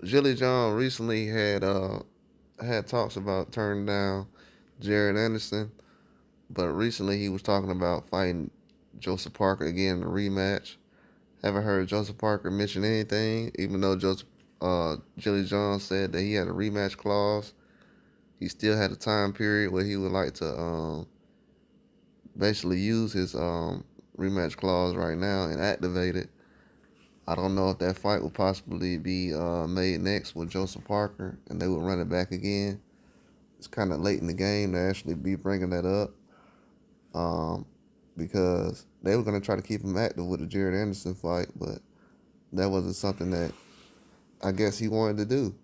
Zhilei Zhang recently had talks about turning down Jared Anderson, but recently he was talking about fighting Joseph Parker again in a rematch. Haven't heard Joseph Parker mention anything, even though Zhilei Zhang said that he had a rematch clause. He still had a time period where he would like to basically use his rematch clause right now and activate it. I don't know if that fight will possibly be made next with Joseph Parker and they would run it back again. It's kind of late in the game to actually be bringing that up um, because they were going to try to keep him active with the Jared Anderson fight, but that wasn't something that I guess he wanted to do.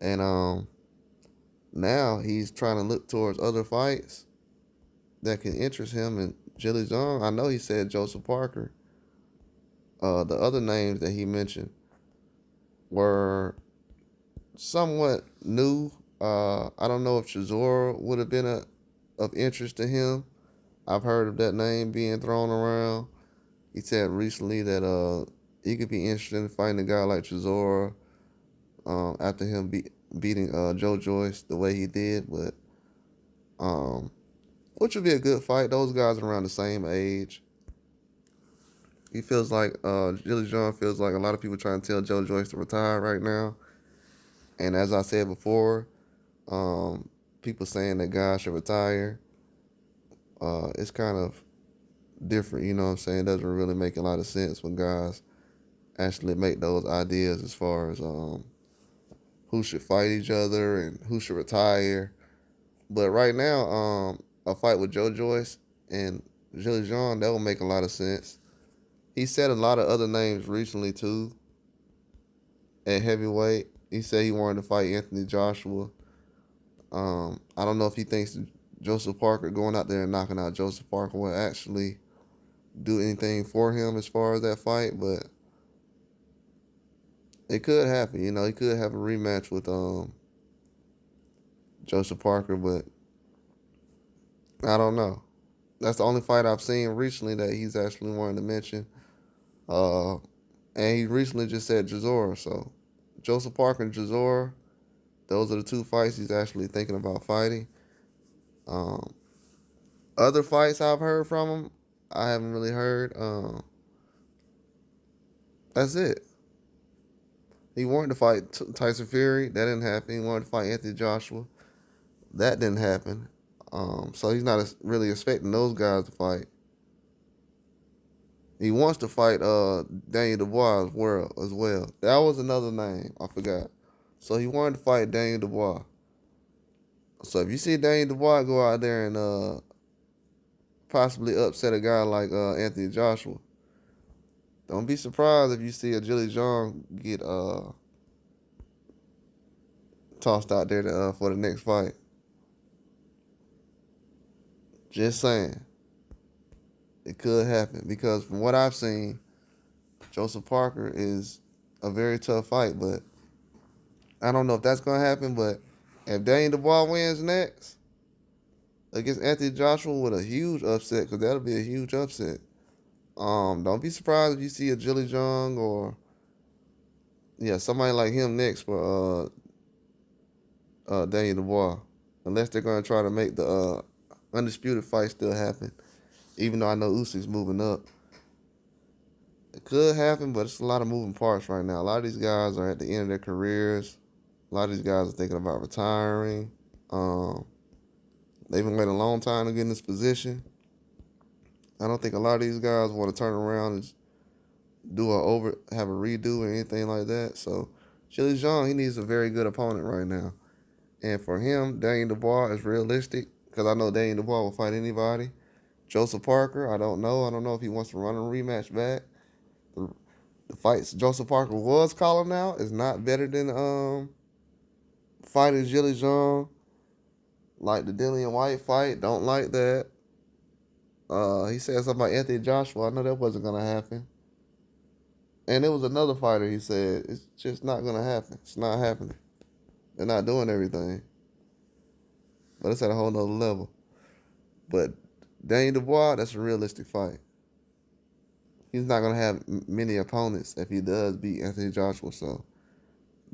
And now he's trying to look towards other fights that can interest him. And Zhilei Zhang, I know he said Joseph Parker. The other names that he mentioned were somewhat new. I don't know if Chisora would have been of interest to him. I've heard of that name being thrown around. He said recently that he could be interested in fighting a guy like Chisora after him beating Joe Joyce the way he did, but um, which would be a good fight. Those guys are around the same age. He feels like Zhilei Zhang feels like a lot of people trying to tell Joe Joyce to retire right now. And as I said before, people saying that guys should retire. It's kind of different, you know what I'm saying? It doesn't really make a lot of sense when guys actually make those ideas as far as who should fight each other and who should retire. But right now, a fight with Joe Joyce and Zhilei Zhang, that would make a lot of sense. He said a lot of other names recently too at heavyweight. He said he wanted to fight Anthony Joshua. I don't know if he thinks Joseph Parker going out there and knocking out Joseph Parker will actually do anything for him as far as that fight, but it could happen. You know, he could have a rematch with Joseph Parker, but I don't know. That's the only fight I've seen recently that he's actually wanted to mention. Uh, and he recently just said Chisora. So Joseph Parker and Chisora, those are the two fights he's actually thinking about fighting. Um, Other fights I've heard from him, I haven't really heard. That's it. He wanted to fight Tyson Fury. That didn't happen. He wanted to fight Anthony Joshua. That didn't happen. So he's not really expecting those guys to fight. He wants to fight Daniel Dubois as well. That was another name. I forgot. So he wanted to fight Daniel Dubois. So if you see Daniel Dubois go out there and possibly upset a guy like Anthony Joshua, don't be surprised if you see a Zhilei Zhang get tossed out there for the next fight. Just saying. It could happen because from what I've seen, Joseph Parker is a very tough fight, but I don't know if that's going to happen. But if Daniel Dubois wins next against Anthony Joshua with a huge upset, because that'll be a huge upset. Don't be surprised if you see a Zhilei Zhang or somebody like him next for Daniel Dubois, unless they're going to try to make the undisputed fight still happen. Even though I know Usyk's moving up, it could happen, but it's a lot of moving parts right now. A lot of these guys are at the end of their careers. A lot of these guys are thinking about retiring. They've been waiting a long time to get in this position. I don't think a lot of these guys want to turn around and have a redo or anything like that. So, Zhilei Zhang, he needs a very good opponent right now. And for him, Daniel Dubois is realistic because I know Daniel Dubois will fight anybody. Joseph Parker, I don't know. I don't know if he wants to run a rematch back. The fights Joseph Parker was calling out is not better than fighting Zhilei Zhang. Like the Dillian White fight, don't like that. He said something about Anthony Joshua. I know that wasn't gonna happen. And it was another fighter. He said it's just not gonna happen. It's not happening. They're not doing everything. But it's at a whole nother level. But Daniel Dubois, that's a realistic fight. He's not gonna have many opponents if he does beat Anthony Joshua. So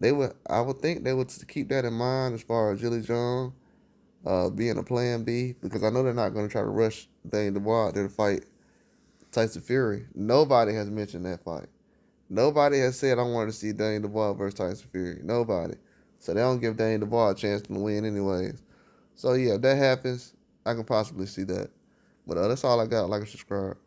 I would think they would keep that in mind as far as Zhilei Zhang being a plan B, because I know they're not going to try to rush Daniel Dubois out there to fight Tyson Fury. Nobody has mentioned that fight. Nobody has said I wanted to see Daniel Dubois versus Tyson Fury. Nobody. So they don't give Daniel Dubois a chance to win anyways. So yeah, if that happens, I can possibly see that. But that's all I got. Like and subscribe.